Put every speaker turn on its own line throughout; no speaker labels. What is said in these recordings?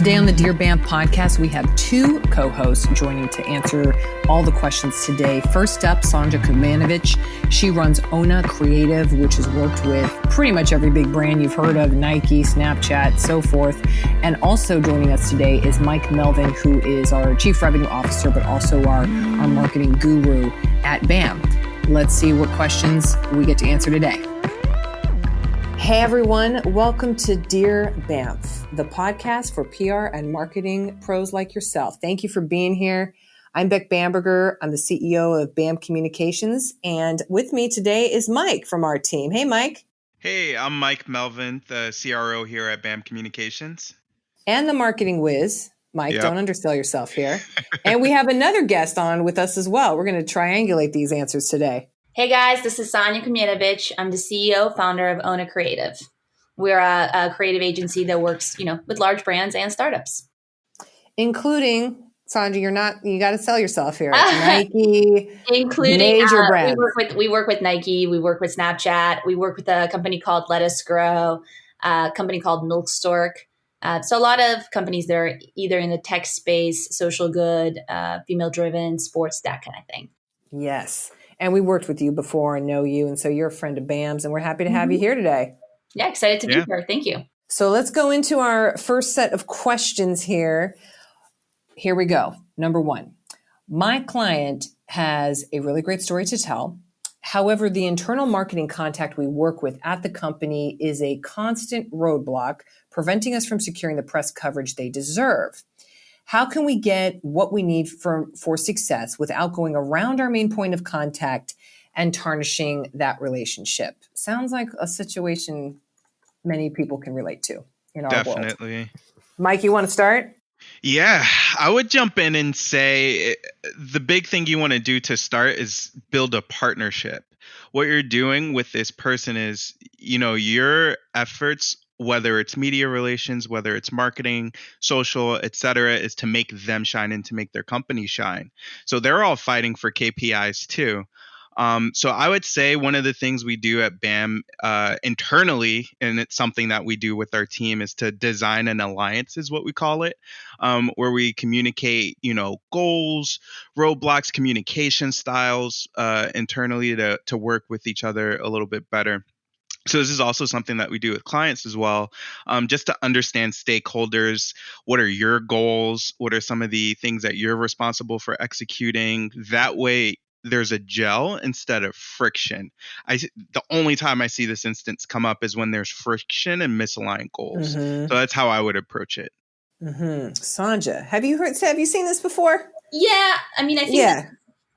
Today on the Dear BAM podcast, we have two co-hosts joining to answer all the questions today. First up, Sanja Komljenovic. She runs ONA Creative, which has worked with pretty much every big brand you've heard of, Nike, Snapchat, so forth. And also joining us today is Mike Melvin, who is our Chief Revenue Officer, but also our marketing guru at BAM. Let's see what questions we get to answer today. Hey everyone, welcome to Dear BAMF, the podcast for PR and marketing pros like yourself. Thank you for being here. I'm Beck Bamberger. I'm the CEO of BAM Communications. And with me today is Mike from our team. Hey, Mike.
Hey, I'm Mike Melvin, the CRO here at BAM Communications.
And the marketing whiz. Mike,
Yep.
Don't undersell yourself here. And we have another guest on with us as well. We're going to triangulate these answers today.
Hey guys, this is Sanja Komljenovic. I'm the CEO, founder of ONA Creative. We're a creative agency that works, with large brands and startups.
Including, Sanja, you got to sell yourself here. Nike,
including
major brands.
We work with Nike, we work with Snapchat, we work with a company called Let Us Grow, a company called Milk Stork. So a lot of companies that are either in the tech space, social good, female-driven, sports, that kind of thing.
Yes. And we worked with you before and know you. And so you're a friend of BAM's, and we're happy to have you here today.
Yeah, excited to be here. Thank you.
So let's go into our first set of questions here. Here we go. Number one, my client has a really great story to tell. However, the internal marketing contact we work with at the company is a constant roadblock, preventing us from securing the press coverage they deserve. How can we get what we need for success without going around our main point of contact and tarnishing that relationship? Sounds like a situation many people can relate to in our world.
Definitely.
Mike, you want to start?
Yeah, I would jump in and say the big thing you want to do to start is build a partnership. What you're doing with this person is, your efforts, whether it's media relations, whether it's marketing, social, et cetera, is to make them shine and to make their company shine. So they're all fighting for KPIs too. So I would say one of the things we do at BAM internally, and it's something that we do with our team, is to design an alliance, is what we call it, where we communicate, goals, roadblocks, communication styles internally to work with each other a little bit better. So this is also something that we do with clients as well, just to understand stakeholders. What are your goals? What are some of the things that you're responsible for executing? That way, there's a gel instead of friction. The only time I see this instance come up is when there's friction and misaligned goals.
Mm-hmm.
So that's how I would approach it.
Mm-hmm. Sanja, have you seen this before?
Yeah, I think that's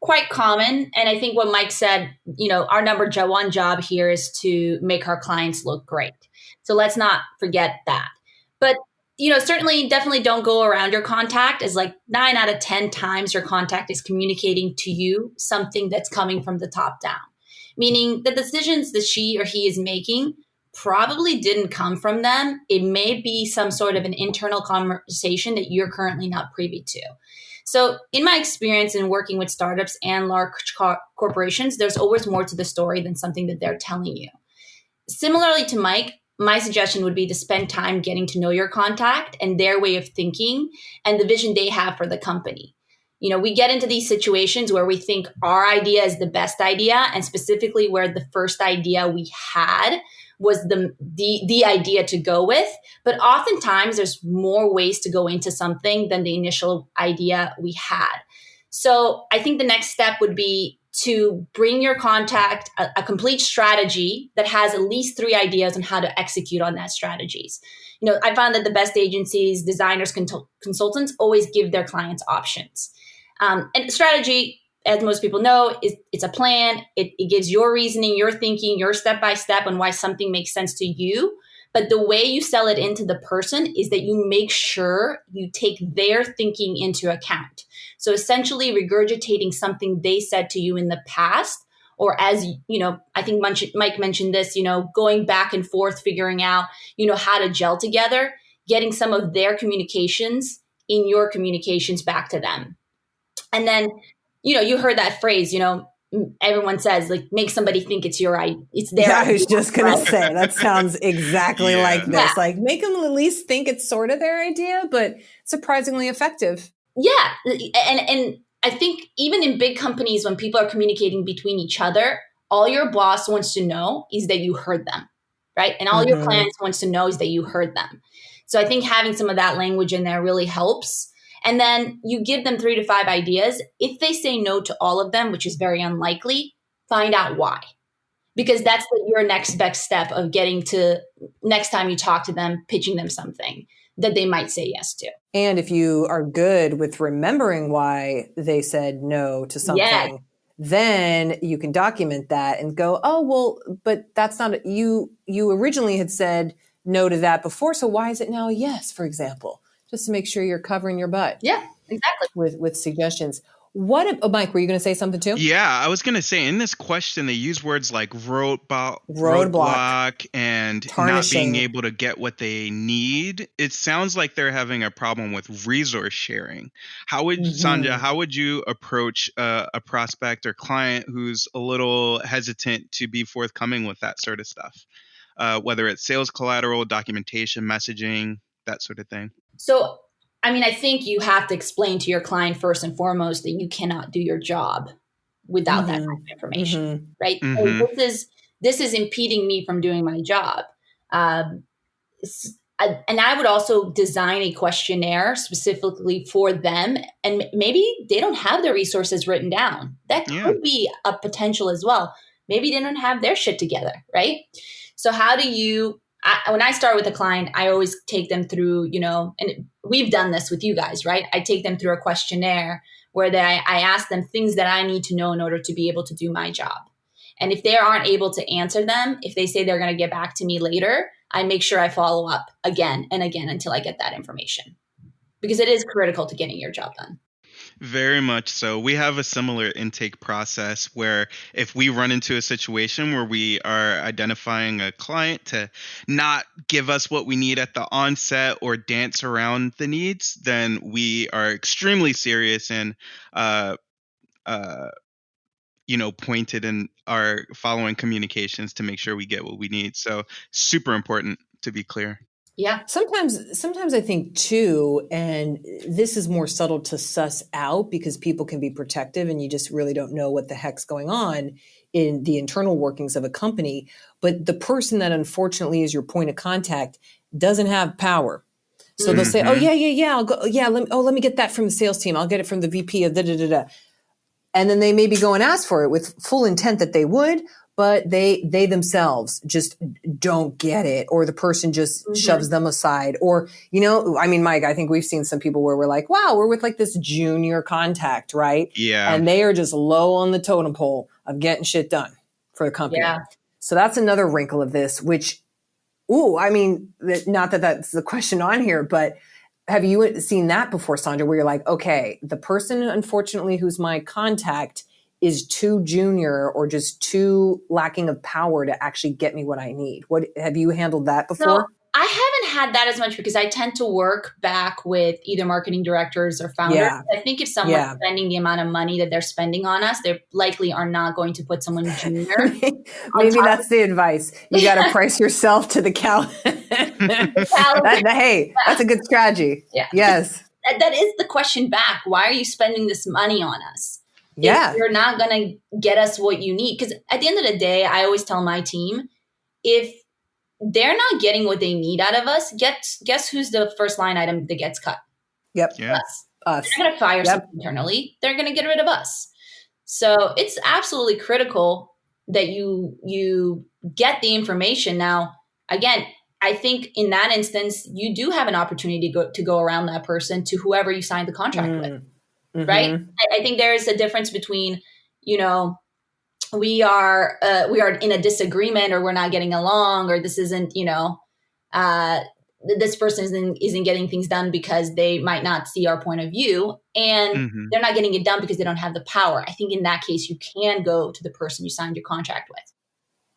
quite common. And I think what Mike said, our number one job here is to make our clients look great. So let's not forget that. But, certainly definitely don't go around your contact, as like 9 out of 10 times your contact is communicating to you something that's coming from the top down, meaning the decisions that she or he is making probably didn't come from them. It may be some sort of an internal conversation that you're currently not privy to. So in my experience in working with startups and large corporations, there's always more to the story than something that they're telling you. Similarly to Mike, my suggestion would be to spend time getting to know your contact and their way of thinking and the vision they have for the company. We get into these situations where we think our idea is the best idea, and specifically where the first idea we had was the idea to go with. But oftentimes there's more ways to go into something than the initial idea we had. So I think the next step would be to bring your contact a complete strategy that has at least 3 ideas on how to execute on that strategies. I found that the best agencies, designers, consultants always give their clients options. And strategy, as most people know, it's a plan. It gives your reasoning, your thinking, your step-by-step on why something makes sense to you. But the way you sell it into the person is that you make sure you take their thinking into account. So essentially regurgitating something they said to you in the past, or as, I think Mike mentioned this, going back and forth, figuring out, how to gel together, getting some of their communications in your communications back to them. And then, you heard that phrase, everyone says, like, make somebody think it's your idea. It's their
idea.
I
was just going to say, that sounds exactly like this. Yeah. Like, make them at least think it's sort of their idea, but surprisingly effective.
Yeah. And I think even in big companies, when people are communicating between each other, all your boss wants to know is that you heard them, right? And all your clients wants to know is that you heard them. So I think having some of that language in there really helps. And then you give them 3 to 5 ideas. If they say no to all of them, which is very unlikely, find out why. Because that's your next best step of getting to next time you talk to them, pitching them something that they might say yes to.
And if you are good with remembering why they said no to something, then you can document that and go, oh, well, but that's not, you originally had said no to that before. So why is it now a yes, for example? Just to make sure you're covering your butt.
Yeah, exactly.
With suggestions. Mike, were you going to say something too?
Yeah, I was going to say in this question, they use words like roadblock and
tarnishing.
Not being able to get what they need. It sounds like they're having a problem with resource sharing. Sanja, how would you approach a prospect or client who's a little hesitant to be forthcoming with that sort of stuff? Whether it's sales collateral, documentation, messaging, that sort of thing.
So, I mean, I think you have to explain to your client first and foremost that you cannot do your job without that kind of information, right? So this is impeding me from doing my job. And I would also design a questionnaire specifically for them. And maybe they don't have their resources written down. That could be a potential as well. Maybe they don't have their shit together, right? So how do you... when I start with a client, I always take them through, and we've done this with you guys, right? I take them through a questionnaire where I ask them things that I need to know in order to be able to do my job. And if they aren't able to answer them, if they say they're going to get back to me later, I make sure I follow up again and again until I get that information, because it is critical to getting your job done.
Very much so. We have a similar intake process where if we run into a situation where we are identifying a client to not give us what we need at the onset or dance around the needs, then we are extremely serious and pointed in our following communications to make sure we get what we need. So super important to be clear.
Yeah.
Sometimes I think too, and this is more subtle to suss out because people can be protective and you just really don't know what the heck's going on in the internal workings of a company. But the person that unfortunately is your point of contact doesn't have power. So they'll say, oh, yeah, I'll go. Yeah. Let me get that from the sales team. I'll get it from the VP of da-da-da-da. And then they maybe go and ask for it with full intent that they would, but they themselves just don't get it, or the person just shoves them aside. Or, Mike, I think we've seen some people where we're like, wow, we're with like this junior contact, right?
Yeah.
And they are just low on the totem pole of getting shit done for the company. Yeah. So that's another wrinkle of this, which, not that that's the question on here, but have you seen that before, Sanja, where you're like, okay, the person, unfortunately, who's my contact is too junior or just too lacking of power to actually get me what I need? What have you handled that before?
No, I haven't had that as much because I tend to work back with either marketing directors or founders. Yeah. I think if someone's spending the amount of money that they're spending on us, they likely are not going to put someone junior.
Maybe that's the advice. You got to price yourself to the cow. Hey, that's a good strategy. Yeah. Yes.
That is the question back. Why are you spending this money on us?
Yeah.
If you're not going to get us what you need. Because at the end of the day, I always tell my team, if they're not getting what they need out of us, guess who's the first line item that gets cut?
Yep.
Yeah.
Us.
They're going to fire someone internally. They're going to get rid of us. So it's absolutely critical that you get the information. Now, again, I think in that instance, you do have an opportunity to go around that person to whoever you signed the contract with. Right. I think there is a difference between, we are in a disagreement, or we're not getting along, or this isn't, this person isn't getting things done because they might not see our point of view, and they're not getting it done because they don't have the power. I think in that case, you can go to the person you signed your contract with.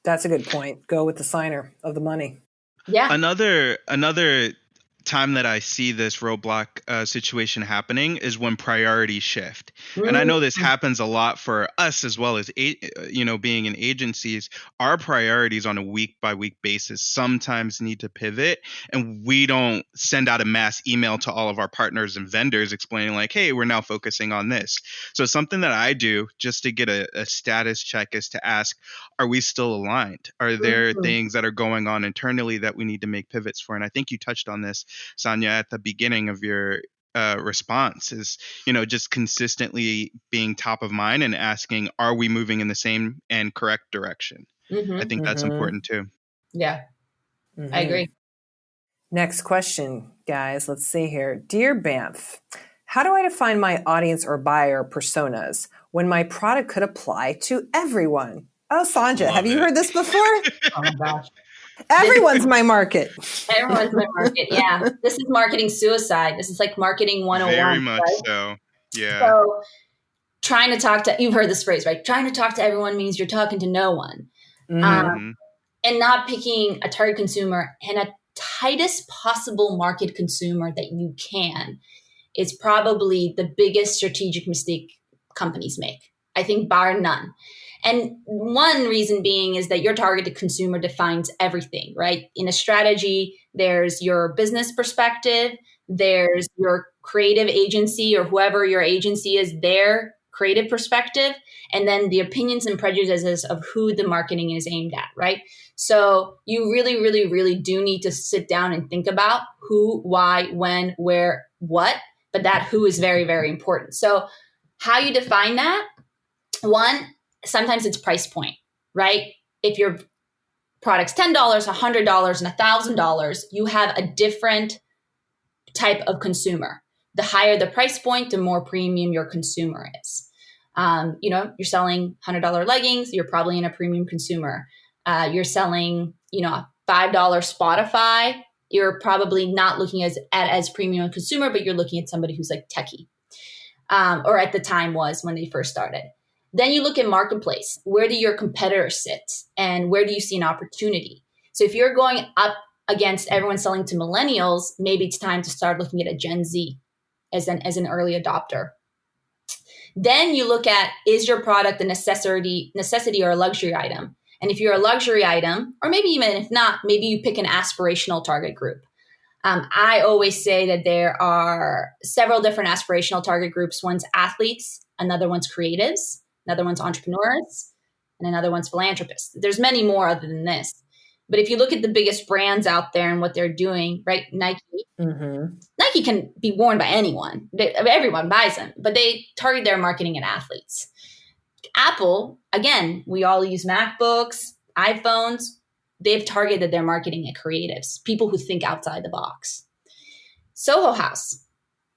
That's a good point. Go with the signer of the money.
Yeah.
Another time that I see this roadblock situation happening is when priorities shift. And I know this happens a lot for us as well as, being in agencies. Our priorities on a week by week basis sometimes need to pivot, and we don't send out a mass email to all of our partners and vendors explaining like, hey, we're now focusing on this. So something that I do just to get a status check is to ask, are we still aligned? Are there things that are going on internally that we need to make pivots for? And I think you touched on this, Sanja, at the beginning of your response is, just consistently being top of mind and asking, are we moving in the same and correct direction? I think that's important too.
Yeah, I agree.
Next question, guys. Let's see here. Dear Banff, how do I define my audience or buyer personas when my product could apply to everyone? Oh, Sanja, have you heard this before?
Oh my gosh.
Everyone's my market.
Everyone's my market. Yeah. This is marketing suicide. This is like marketing 101.
Very much
right?
so. Yeah.
So trying to talk to, you've heard this phrase, right? Trying to talk to everyone means you're talking to no one. And not picking a target consumer and a tightest possible market consumer that you can is probably the biggest strategic mistake companies make. I think bar none. And one reason being is that your targeted consumer defines everything, right? In a strategy, there's your business perspective, there's your creative agency or whoever your agency is, their creative perspective, and then the opinions and prejudices of who the marketing is aimed at, right? So you really, really, really do need to sit down and think about who, why, when, where, what, but that who is very, very important. So how you define that? One, sometimes it's price point, right? If your product's $10, $100, and $1,000, you have a different type of consumer. The higher the price point, the more premium your consumer is. You're selling $100 leggings, you're probably in a premium consumer. You're selling, a $5 Spotify, you're probably not looking as premium a consumer, but you're looking at somebody who's like techie, or at the time was when they first started. Then you look at marketplace. Where do your competitors sit? And where do you see an opportunity? So if you're going up against everyone selling to millennials, maybe it's time to start looking at a Gen Z as an early adopter. Then you look at, is your product a necessity or a luxury item? And if you're a luxury item, or maybe even if not, maybe you pick an aspirational target group. I always say that there are several different aspirational target groups. One's athletes, another one's creatives, another one's entrepreneurs, and another one's philanthropists. There's many more other than this. But if you look at the biggest brands out there and what they're doing, right? Nike. Nike can be worn by anyone. Everyone buys them, but they target their marketing at athletes. Apple, again, we all use MacBooks, iPhones. They've targeted their marketing at creatives, people who think outside the box. Soho House,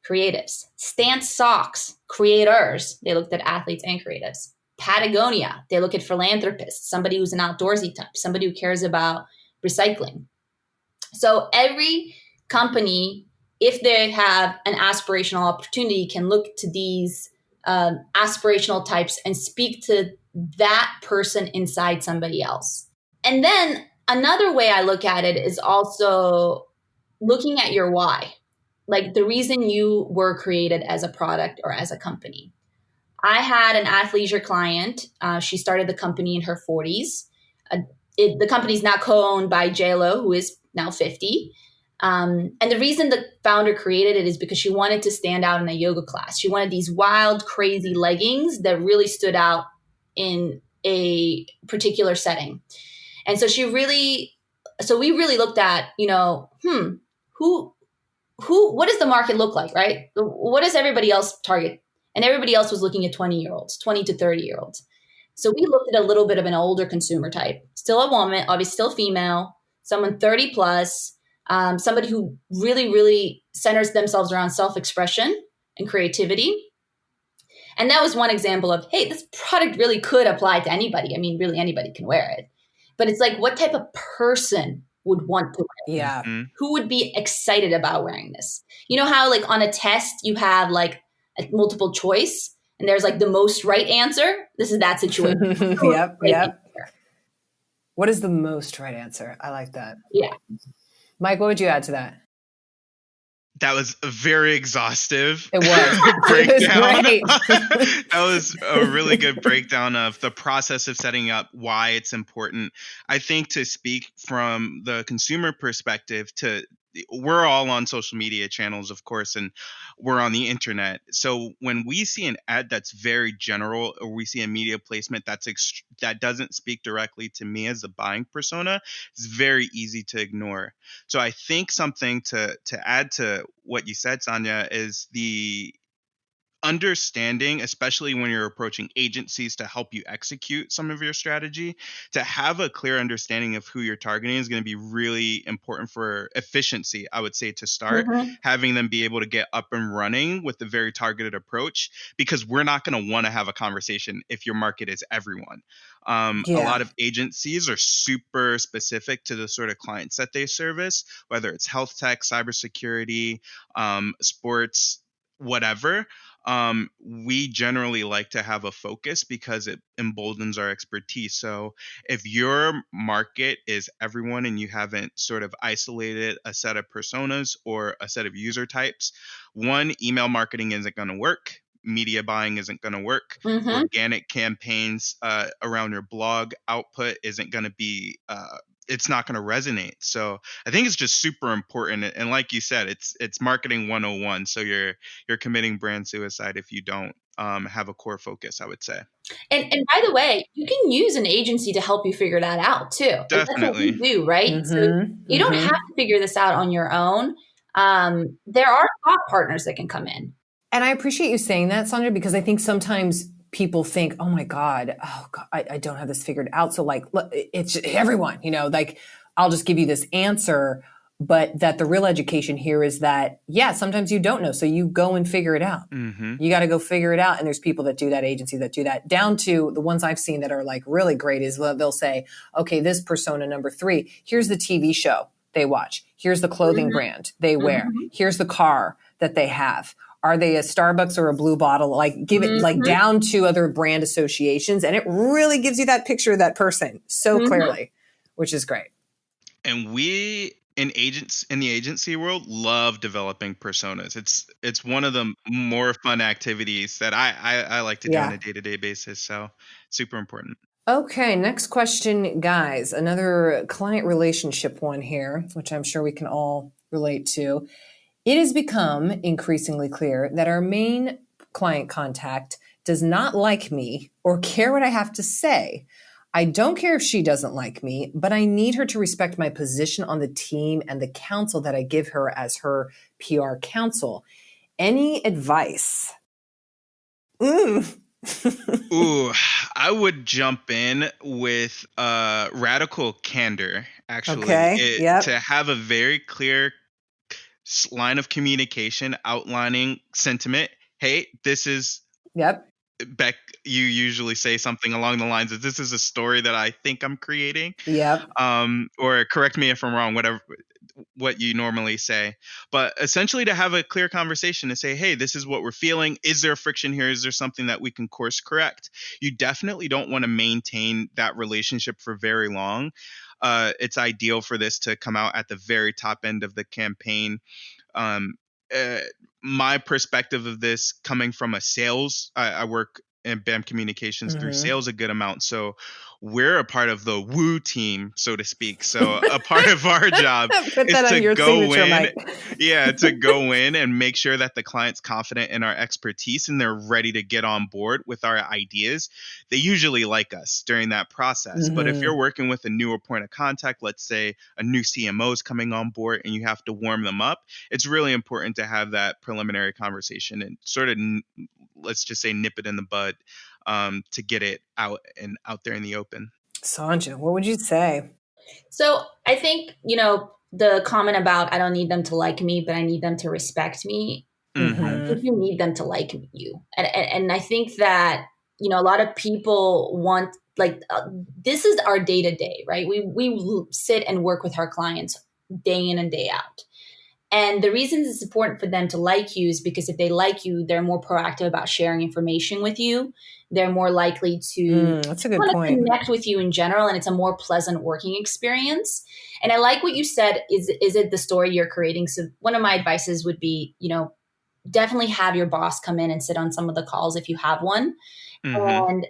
creatives. Stance Socks, creators. They looked at athletes and creatives. Patagonia, they look at philanthropists, somebody who's an outdoorsy type, somebody who cares about recycling. So every company, if they have an aspirational opportunity, can look to these aspirational types and speak to that person inside somebody else. And then another way I look at it is also looking at your why, like the reason you were created as a product or as a company. I had an athleisure client. She started the company in her 40s. The company's now co-owned by JLo, who is now 50. And the reason the founder created it is because she wanted to stand out in a yoga class. She wanted these wild, crazy leggings that really stood out in a particular setting. And so we really looked at, what does the market look like, right? What does everybody else target? And everybody else was looking at 20-year-olds, 20 to 30-year-olds. So we looked at a little bit of an older consumer type, still a woman, obviously still female, someone 30 plus, somebody who really, really centers themselves around self-expression and creativity. And that was one example of, hey, this product really could apply to anybody. I mean, really anybody can wear it. But it's like, what type of person would want to wear it?
Yeah.
Who would be excited about wearing this? You know how like on a test, you have like a multiple choice and there's like the most right answer? This is that situation.
Yep. What is the most right answer? I like that.
Yeah.
Mike, what would you add to that?
That was very exhaustive.
It was.
breakdown.
It was great.
That was a really good breakdown of the process of setting up, why it's important. I think to speak from the consumer perspective, we're all on social media channels, of course, and we're on the internet. So when we see an ad that's very general, or we see a media placement that doesn't speak directly to me as a buying persona, it's very easy to ignore. So I think something to add to what you said, Sanja, is the understanding, especially when you're approaching agencies to help you execute some of your strategy, to have a clear understanding of who you're targeting is going to be really important for efficiency, I would say, to start. Having them be able to get up and running with a very targeted approach, because we're not going to want to have a conversation if your market is everyone. A lot of agencies are super specific to the sort of clients that they service, whether it's health tech, cybersecurity, sports, whatever. We generally like to have a focus because it emboldens our expertise. So if your market is everyone and you haven't sort of isolated a set of personas or a set of user types, one, email marketing isn't going to work. Media buying isn't going to work. Organic campaigns around your blog output isn't going to be it's not going to resonate. So I think it's just super important. And like you said, it's marketing 101. So you're committing brand suicide if you don't have a core focus, I would say.
And by the way, you can use an agency to help you figure that out too.
Definitely.
That's what we do, right? So you don't have to figure this out on your own. There are thought partners that can come in.
And I appreciate you saying that, Sanja, because I think sometimes people think, oh my God, I don't have this figured out. So like, look, it's everyone, like I'll just give you this answer, but that the real education here is that, sometimes you don't know. So you go and figure it out. You got to go figure it out. And there's people that do that, agency that do that, down to the ones I've seen that are like really great is they'll say, okay, this persona number 3, here's the TV show they watch. Here's the clothing brand they wear. Here's the car that they have. Are they a Starbucks or a Blue Bottle? Like give it like down to other brand associations. And it really gives you that picture of that person so clearly, which is great.
And we in the agency world love developing personas. It's one of the more fun activities that I like to do on a day-to-day basis. So super important.
Okay, next question, guys. Another client relationship one here, which I'm sure we can all relate to. It has become increasingly clear that our main client contact does not like me or care what I have to say. I don't care if she doesn't like me, but I need her to respect my position on the team and the counsel that I give her as her PR counsel. Any advice?
Ooh, I would jump in with radical candor, actually.
Okay,
to have a very clear line of communication outlining sentiment. Hey, this is Beck, you usually say something along the lines of, this is a story that I think I'm creating. Or correct me if I'm wrong, what you normally say. But essentially to have a clear conversation to say, hey, this is what we're feeling. Is there friction here? Is there something that we can course correct? You definitely don't want to maintain that relationship for very long. It's ideal for this to come out at the very top end of the campaign. My perspective of this coming from a sales, I work in BAM communications through sales a good amount. So we're a part of the woo team, so to speak. So a part of our job is to go in, to go in and make sure that the client's confident in our expertise and they're ready to get on board with our ideas. They usually like us during that process. But if you're working with a newer point of contact, let's say a new CMO is coming on board and you have to warm them up, it's really important to have that preliminary conversation and sort of, let's just say, nip it in the bud to get it out there in the open.
Sanja, what would you say?
So I think, the comment about I don't need them to like me, but I need them to respect me. I think you need them to like you. And I think that, a lot of people want, this is our day to day, right? We sit and work with our clients day in and day out. And the reason it's important for them to like you is because if they like you, they're more proactive about sharing information with you. They're more likely to
that's a good point.
Connect with you in general, and it's a more pleasant working experience. And I like what you said, is it the story you're creating? So one of my advices would be, definitely have your boss come in and sit on some of the calls if you have one, and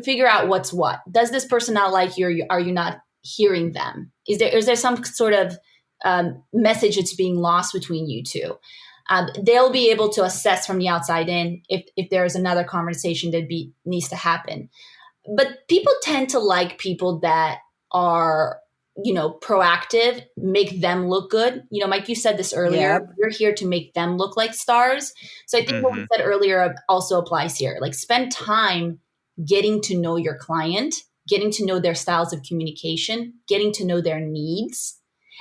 figure out what's what. Does this person not like you, or are you not hearing them? Is there some sort of message that's being lost between you two? They'll be able to assess from the outside in if there's another conversation that needs to happen. But people tend to like people that are, proactive, make them look good. Mike, you said this earlier.
Yep.
You're here to make them look like stars. So I think what we said earlier also applies here. Like, spend time getting to know your client, getting to know their styles of communication, getting to know their needs,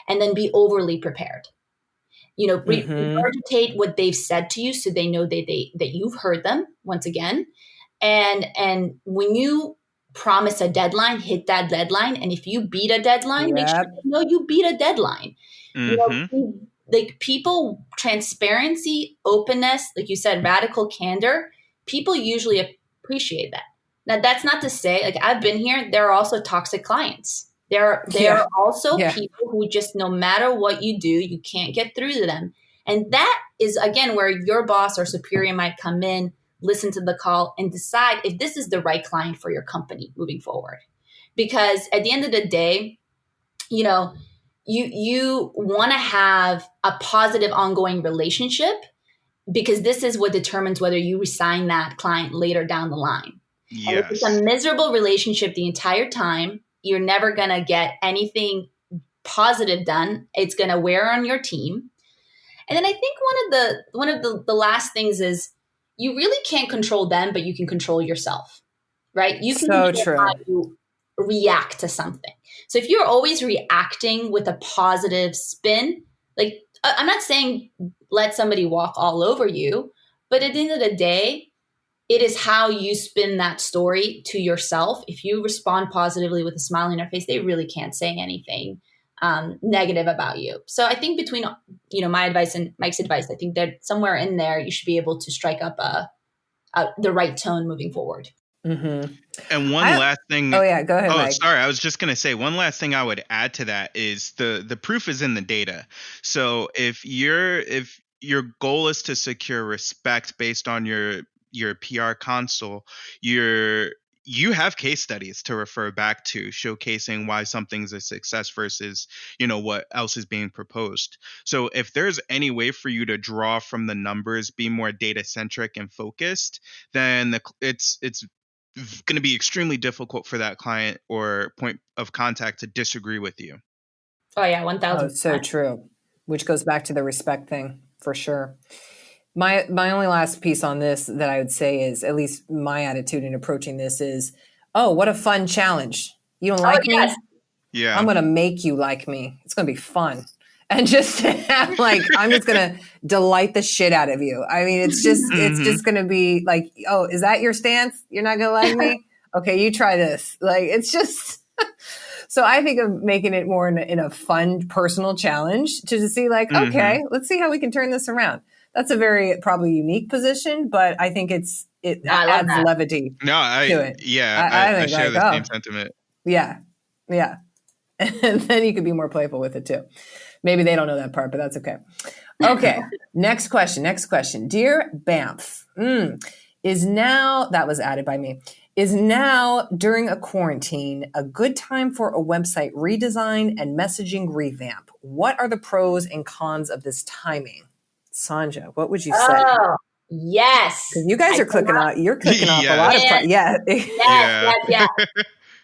and then be overly prepared. Regurgitate what they've said to you so they know that you've heard them once again. And when you promise a deadline, hit that deadline. And if you beat a deadline, make sure you beat a deadline. Like, people, transparency, openness, like you said, radical candor, people usually appreciate that. Now, that's not to say, like, I've been here, there are also toxic clients. There are also people who just, no matter what you do, you can't get through to them. And that is, again, where your boss or superior might come in, listen to the call, and decide if this is the right client for your company moving forward. Because at the end of the day, you want to have a positive ongoing relationship, because this is what determines whether you resign that client later down the line. Yes. And if it's a miserable relationship the entire time, you're never going to get anything positive done. It's going to wear on your team. And then I think one of the last things is, you really can't control them, but you can control yourself, right? You can control how you react to something. So if you're always reacting with a positive spin, like, I'm not saying let somebody walk all over you, but at the end of the day, it is how you spin that story to yourself. If you respond positively with a smile on your face, they really can't say anything negative about you. So I think between, my advice and Mike's advice, I think that somewhere in there, you should be able to strike up the right tone moving forward.
Mm-hmm. And last thing.
Oh yeah, go ahead.
Oh,
Mike.
Sorry. I was just going to say one last thing I would add to that is the proof is in the data. So if your goal is to secure respect based on your PR console, you have case studies to refer back to, showcasing why something's a success versus, what else is being proposed. So if there's any way for you to draw from the numbers, be more data centric and focused, then it's going to be extremely difficult for that client or point of contact to disagree with you.
Oh yeah, 1,000%.
Oh, so true. Which goes back to the respect thing for sure. My only last piece on this that I would say is, at least my attitude in approaching this is, oh, what a fun challenge. You don't like me?
Yeah.
I'm going to make you like me. It's going to be fun. And just have, I'm just going to delight the shit out of you. I mean, it's just going to be like, oh, is that your stance? You're not going to like me? Okay, you try this. It's just... So I think of making it more in a fun, personal challenge to just see okay, let's see how we can turn this around. That's a very probably unique position, but I think it adds levity to it.
Yeah, I share the same sentiment.
Yeah. And then you could be more playful with it too. Maybe they don't know that part, but that's okay. Okay, next question. Dear Banff, that was added by me. Is now, during a quarantine, a good time for a website redesign and messaging revamp? What are the pros and cons of this timing? Sanja, what would you say?
Oh, yes.
Because you guys are clicking off. You're clicking off a lot of.
Yes.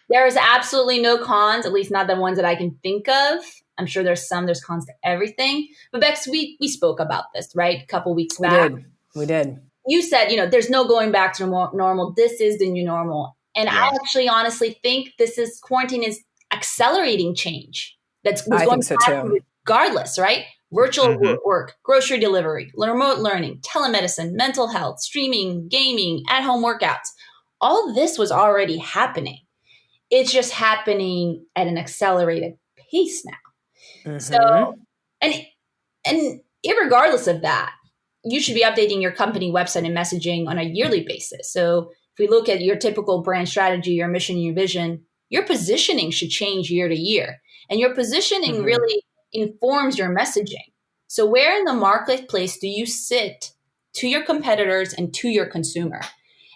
There is absolutely no cons, at least not the ones that I can think of. I'm sure there's cons to everything. But Bex, we spoke about this, right? A couple weeks back.
We did.
You said, there's no going back to normal. This is the new normal. And I actually honestly think quarantine is accelerating change. That's going to happen regardless, right? Virtual work, grocery delivery, remote learning, telemedicine, mental health, streaming, gaming, at-home workouts. All of this was already happening. It's just happening at an accelerated pace now. So, and irregardless of that, you should be updating your company website and messaging on a yearly basis. So we look at your typical brand strategy, your mission, your vision, your positioning should change year to year. And your positioning really informs your messaging. So where in the marketplace do you sit to your competitors and to your consumer?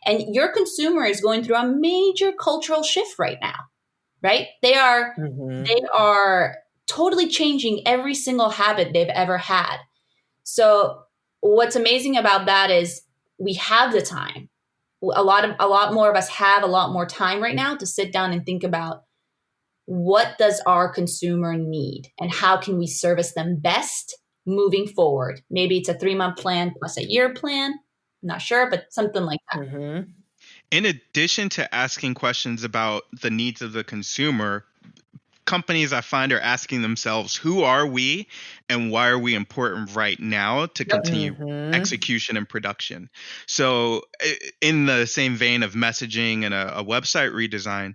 And your consumer is going through a major cultural shift right now, right? They are totally changing every single habit they've ever had. So what's amazing about that is we have the time. A lot more of us have a lot more time right now to sit down and think about what does our consumer need and how can we service them best moving forward. Maybe it's a 3-month plan plus a year plan. I'm not sure, but something like that.
In addition to asking questions about the needs of the consumer, companies I find are asking themselves, who are we and why are we important right now to continue execution and production? So in the same vein of messaging and a website redesign,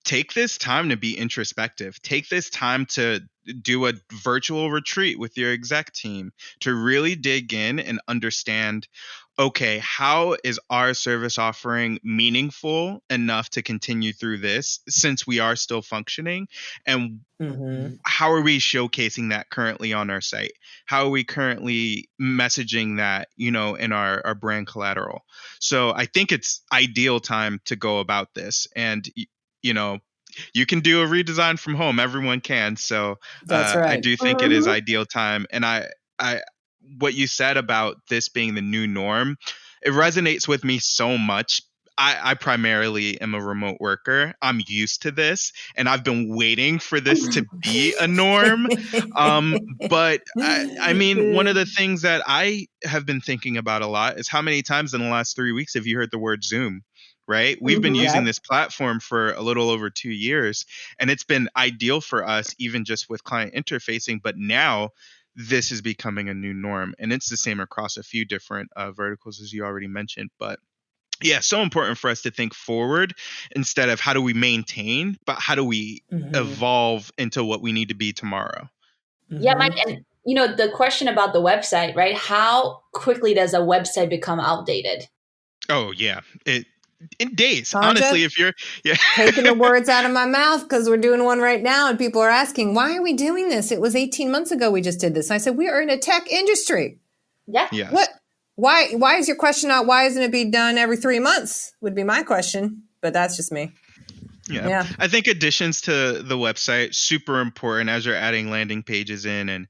take this time to be introspective. Take this time to do a virtual retreat with your exec team to really dig in and understand, okay, how is our service offering meaningful enough to continue through this since we are still functioning? And how are we showcasing that currently on our site? How are we currently messaging that, in our brand collateral? So I think it's ideal time to go about this. And you can do a redesign from home. Everyone can. So
that's right.
I do think it is ideal time. And I what you said about this being the new norm, it resonates with me so much. I primarily am a remote worker. I'm used to this, and I've been waiting for this to be a norm. But I mean, one of the things that I have been thinking about a lot is how many times in the last 3 weeks have you heard the word Zoom? Right? We've been using this platform for a little over 2 years, and it's been ideal for us, even just with client interfacing. But now this is becoming a new norm, and it's the same across a few different verticals, as you already mentioned. But yeah, so important for us to think forward instead of how do we maintain, but how do we evolve into what we need to be tomorrow?
Yeah, Mike, and the question about the website, right? How quickly does a website become outdated?
Oh yeah, in days.
Sanja,
honestly, if you're
taking the words out of my mouth, because we're doing one right now and people are asking, why are we doing this? It was 18 months ago we just did this. And I said, we are in a tech industry.
Yeah.
Yes.
What? Why is your question not, why isn't it being done every 3 months would be my question, but that's just me.
Yeah. I think additions to the website, super important as you're adding landing pages in and,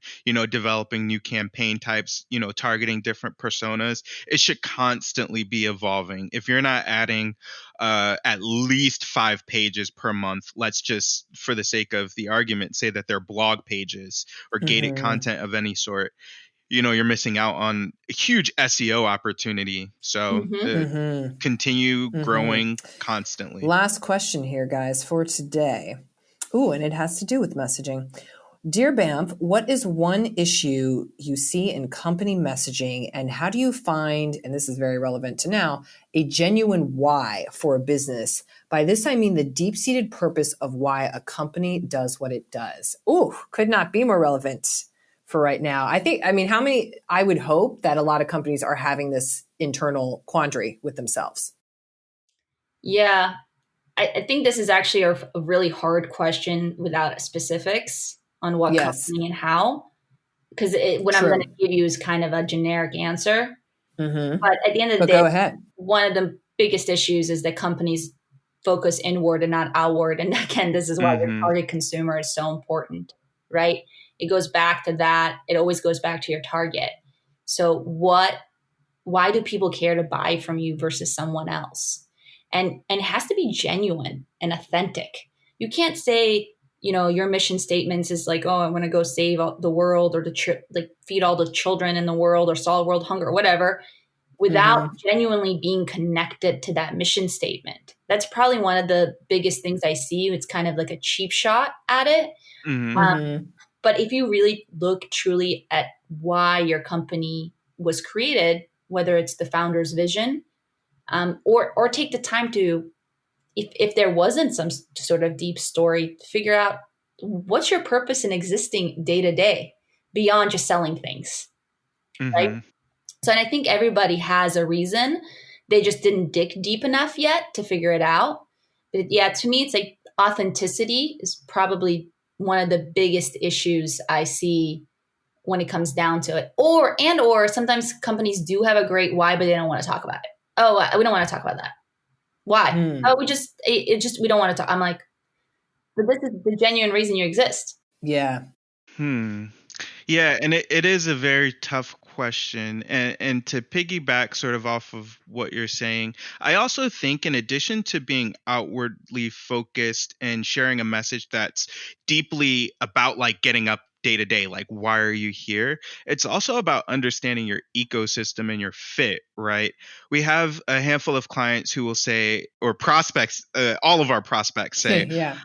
developing new campaign types, targeting different personas. It should constantly be evolving. If you're not adding at least 5 pages per month, let's just, for the sake of the argument, say that they're blog pages or gated content of any sort. You're missing out on a huge SEO opportunity. So continue growing constantly.
Last question here, guys, for today. Ooh, and it has to do with messaging. Dear Bamf, what is one issue you see in company messaging, and how do you find, and this is very relevant to now, a genuine why for a business? By this, I mean the deep-seated purpose of why a company does what it does. Ooh, could not be more relevant for right now. I would hope that a lot of companies are having this internal quandary with themselves.
Yeah, I think this is actually a really hard question without specifics on what company and how, because what I'm going to give you is kind of a generic answer. But at the end of the day,
go ahead.
One of the biggest issues is that companies focus inward and not outward. And again, this is why your target consumer is so important, right? It goes back to that. It always goes back to your target. So why do people care to buy from you versus someone else? And it has to be genuine and authentic. You can't say, your mission statements is like, oh, I want to go save the world or feed all the children in the world or solve world hunger or whatever, without genuinely being connected to that mission statement. That's probably one of the biggest things I see. It's kind of like a cheap shot at it. But if you really look truly at why your company was created, whether it's the founder's vision, or take the time to, if there wasn't some sort of deep story, figure out what's your purpose in existing day to day beyond just selling things, right? So, and I think everybody has a reason they just didn't dig deep enough yet to figure it out. But yeah, to me, it's like authenticity is probably one of the biggest issues I see when it comes down to it. Or sometimes companies do have a great why, but they don't want to talk about it. Oh, we don't want to talk about that. Why? Oh, we don't want to talk. I'm like, but this is the genuine reason you exist.
Yeah.
Yeah, and it is a very tough question. And to piggyback sort of off of what you're saying, I also think in addition to being outwardly focused and sharing a message that's deeply about like getting up day to day, like why are you here? It's also about understanding your ecosystem and your fit, right? We have a handful of clients who will say, or prospects, all of our prospects say,
yeah,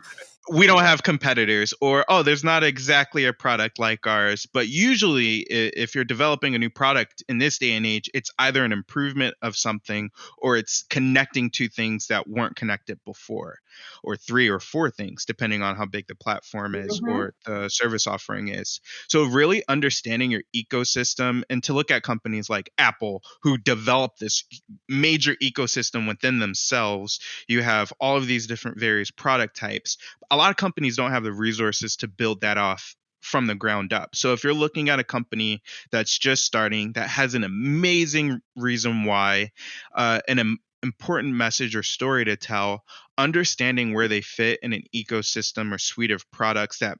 we don't have competitors, or, oh, there's not exactly a product like ours. But usually if you're developing a new product in this day and age, it's either an improvement of something or it's connecting to things that weren't connected before, or 3 or 4 things, depending on how big the platform is or the service offering is. So really understanding your ecosystem, and to look at companies like Apple, who develop this major ecosystem within themselves. You have all of these different various product types. A lot of companies don't have the resources to build that off from the ground up. So if you're looking at a company that's just starting, that has an amazing reason why, an important message or story to tell, understanding where they fit in an ecosystem or suite of products that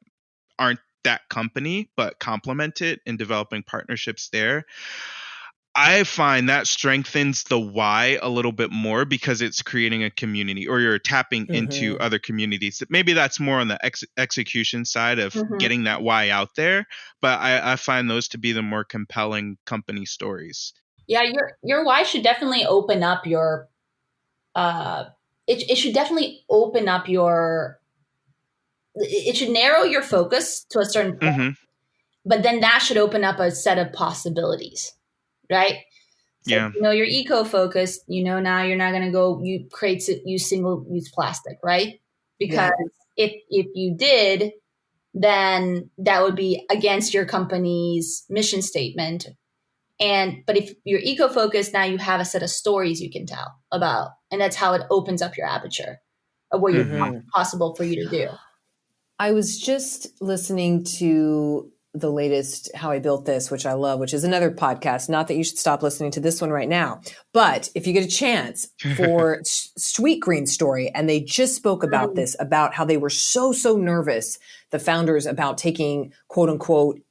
aren't that company but complement it, and developing partnerships there, I find that strengthens the why a little bit more, because it's creating a community, or you're tapping into other communities. Maybe that's more on the execution side of getting that why out there. But I find those to be the more compelling company stories.
Yeah, your why should definitely open up your. It should definitely open up your. It should narrow your focus to a certain point, but then that should open up a set of possibilities. Right? So,
Yeah.
you're eco-focused, now you're not going to go use single-use plastic, right? Because if you did, then that would be against your company's mission statement. But if you're eco-focused, now you have a set of stories you can tell about, and that's how it opens up your aperture of what possible for you to do.
I was just listening to the latest How I Built This, which I love, which is another podcast. Not that you should stop listening to this one right now, but if you get a chance, for Sweet Green Story, and they just spoke about this, about how they were so nervous, the founders, about taking quote unquote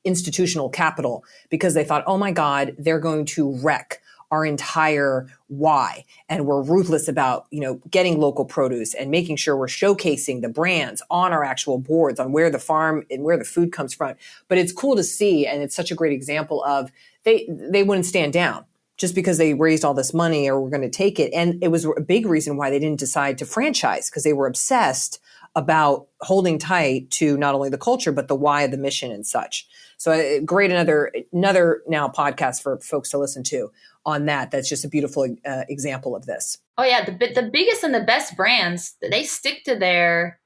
institutional capital, because they thought, oh my God, they're going to wreck our entire why. And we're ruthless about, getting local produce and making sure we're showcasing the brands on our actual boards, on where the farm and where the food comes from. But it's cool to see. And it's such a great example of they wouldn't stand down just because they raised all this money or were going to take it. And it was a big reason why they didn't decide to franchise, because they were obsessed about holding tight to not only the culture, but the why of the mission and such. So great. Another now podcast for folks to listen to on that. That's just a beautiful example of this.
Oh yeah. The biggest and the best brands, they stick to their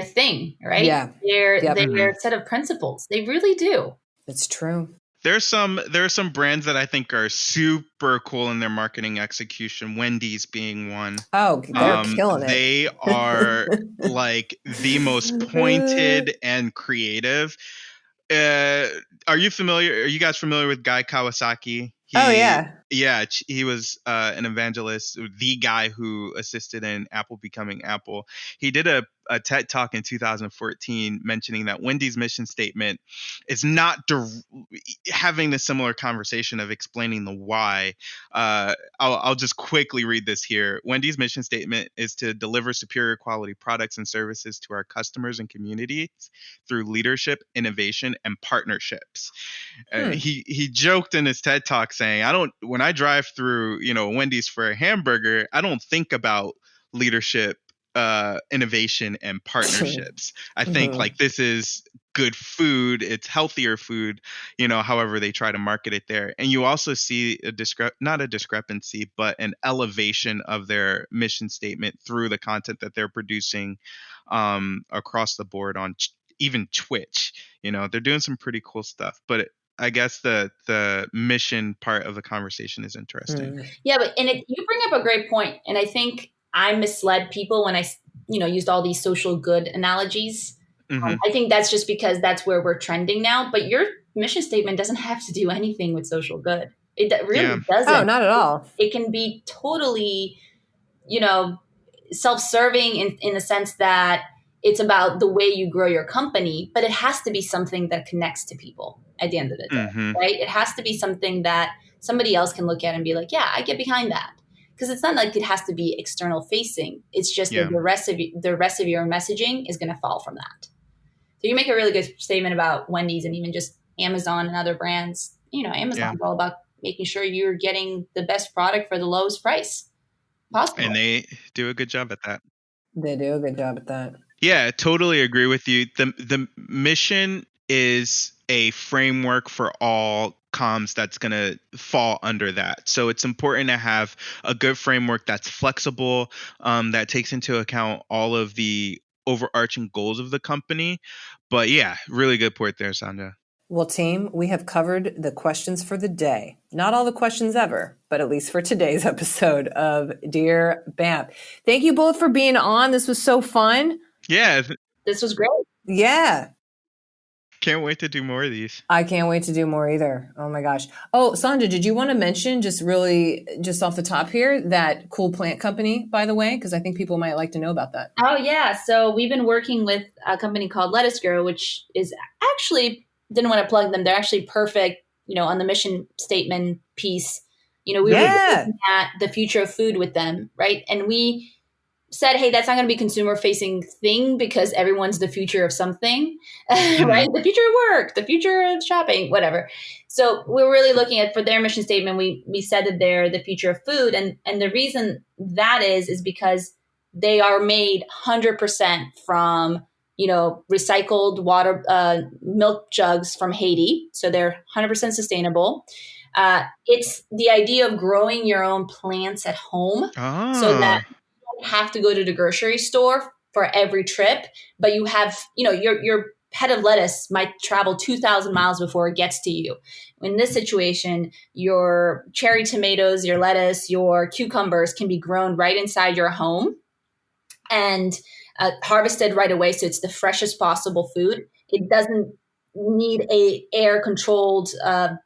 thing, right?
Yeah.
Their set of principles. They really do.
It's true.
There are some brands that I think are super cool in their marketing execution. Wendys being one.
Oh, they're killing it.
They are like the most pointed and creative. Are you guys familiar with Guy Kawasaki? Yeah, he was an evangelist, the guy who assisted in Apple becoming Apple. He did a TED Talk in 2014 mentioning that Wendy's mission statement is not having the similar conversation of explaining the why. I'll just quickly read this here. Wendy's mission statement is to deliver superior quality products and services to our customers and communities through leadership, innovation, and partnerships. He joked in his TED Talk saying, when I drive through, Wendy's for a hamburger, I don't think about leadership, innovation, and partnerships. I think like this is good food. It's healthier food, however they try to market it there. And you also see not a discrepancy, but an elevation of their mission statement through the content that they're producing across the board on even Twitch. They're doing some pretty cool stuff. But I guess the mission part of the conversation is interesting.
Yeah, you bring up a great point, and I think I misled people when I used all these social good analogies. I think that's just because that's where we're trending now. But your mission statement doesn't have to do anything with social good. It really doesn't.
Oh, not at all.
It can be totally, self-serving in the sense that it's about the way you grow your company, but it has to be something that connects to people at the end of the day, right? It has to be something that somebody else can look at and be like, yeah, I get behind that. Because it's not like it has to be external facing. It's just that the rest of your messaging is going to fall from that. So you make a really good statement about Wendys and even just Amazon and other brands. Amazon is all about making sure you're getting the best product for the lowest price possible.
And they do a good job at that.
They do a good job at that.
Yeah, totally agree with you. The mission is a framework for all comms that's going to fall under that. So it's important to have a good framework that's flexible, that takes into account all of the overarching goals of the company. But yeah, really good point there, Sanja.
Well, team, we have covered the questions for the day. Not all the questions ever, but at least for today's episode of Dear BAMP. Thank you both for being on. This was so fun.
Yeah.
This was great.
Yeah.
Can't wait to do more of these.
I can't wait to do more either. Oh my gosh. Oh, Sanja, did you want to mention just off the top here, that cool plant company, by the way? Because I think people might like to know about that.
Oh, yeah. So we've been working with a company called Lettuce Grow, which is actually, didn't want to plug them. They're actually perfect, on the mission statement piece. We were looking at the future of food with them, right? And we said, hey, that's not going to be a consumer facing thing because everyone's the future of something, right? The future of work, the future of shopping, whatever. So we're really looking at, for their mission statement, we said that they're the future of food. And the reason that is because they are made 100% from, recycled water, milk jugs from Haiti. So they're 100% sustainable. It's the idea of growing your own plants at home so that have to go to the grocery store for every trip, but you have, your head of lettuce might travel 2,000 miles before it gets to you. In this situation, your cherry tomatoes, your lettuce, your cucumbers can be grown right inside your home and harvested right away. So it's the freshest possible food. It doesn't need a air controlled, a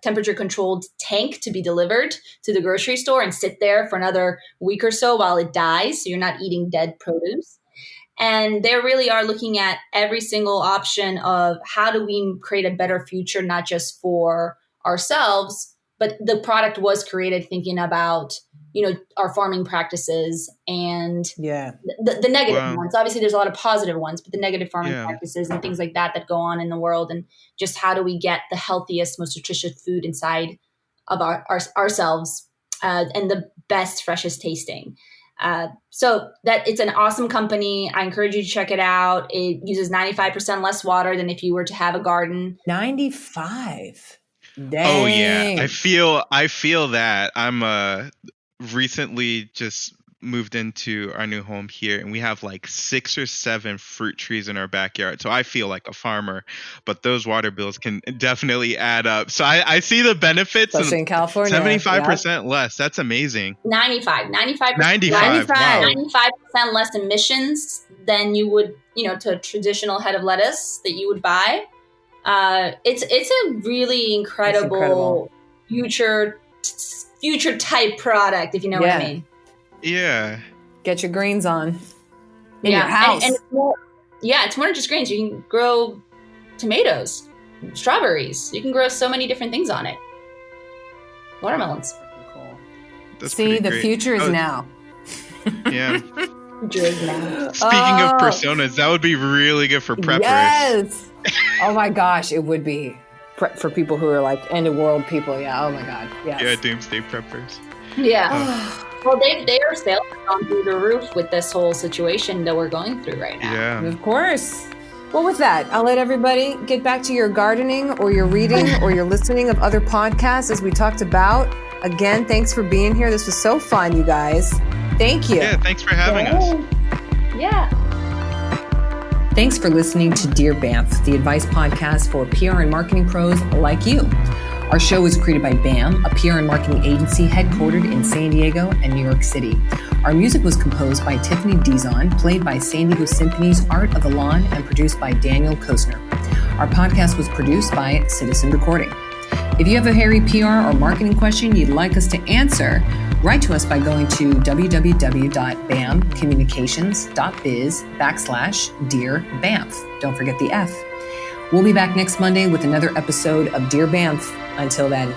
temperature controlled tank to be delivered to the grocery store and sit there for another week or so while it dies. So you're not eating dead produce. And they really are looking at every single option of how do we create a better future, not just for ourselves, but the product was created thinking about, our farming practices and the negative ones. Obviously, there's a lot of positive ones, but the negative farming practices and things like that go on in the world, and just how do we get the healthiest, most nutritious food inside of ourselves and the best, freshest tasting. So that it's an awesome company. I encourage you to check it out. It uses 95% less water than if you were to have a garden.
95. Dang.
Oh yeah, I feel that. I'm recently just moved into our new home here, and we have like 6 or 7 fruit trees in our backyard. So I feel like a farmer, but those water bills can definitely add up. So I see the benefits.
Especially in California.
75% less. That's amazing.
95 less emissions than you would, to a traditional head of lettuce that you would buy. It's a really incredible future type product, if you know what I mean.
Yeah.
Get your greens on in your house.
And it's more than just greens. You can grow tomatoes, strawberries. You can grow so many different things on it. Watermelons.
Cool.
That's
See, the
great.
future is now.
Yeah.
Future is now.
Speaking of personas, that would be really good for preppers.
Yes. Oh my gosh, it would be for people who are like end of world people. Yeah. Oh my God. Yes.
Yeah, doomsday preppers.
Yeah. Well, their sales have gone through the roof with this whole situation that we're going through right now.
Yeah.
Of course. Well, with that, I'll let everybody get back to your gardening or your reading or your listening of other podcasts as we talked about. Again, thanks for being here. This was so fun, you guys. Thank you.
Yeah, thanks for having us.
Yeah.
Thanks for listening to Dear Banff, the advice podcast for PR and marketing pros like you. Our show was created by BAM, a PR and marketing agency headquartered in San Diego and New York City. Our music was composed by Tiffany Dizon, played by San Diego Symphony's Art of the Lawn, and produced by Daniel Kosner. Our podcast was produced by Citizen Recording. If you have a hairy PR or marketing question you'd like us to answer, write to us by going to www.bamcommunications.biz/Dear Banff. Don't forget the F. We'll be back next Monday with another episode of Dear Banff. Until then.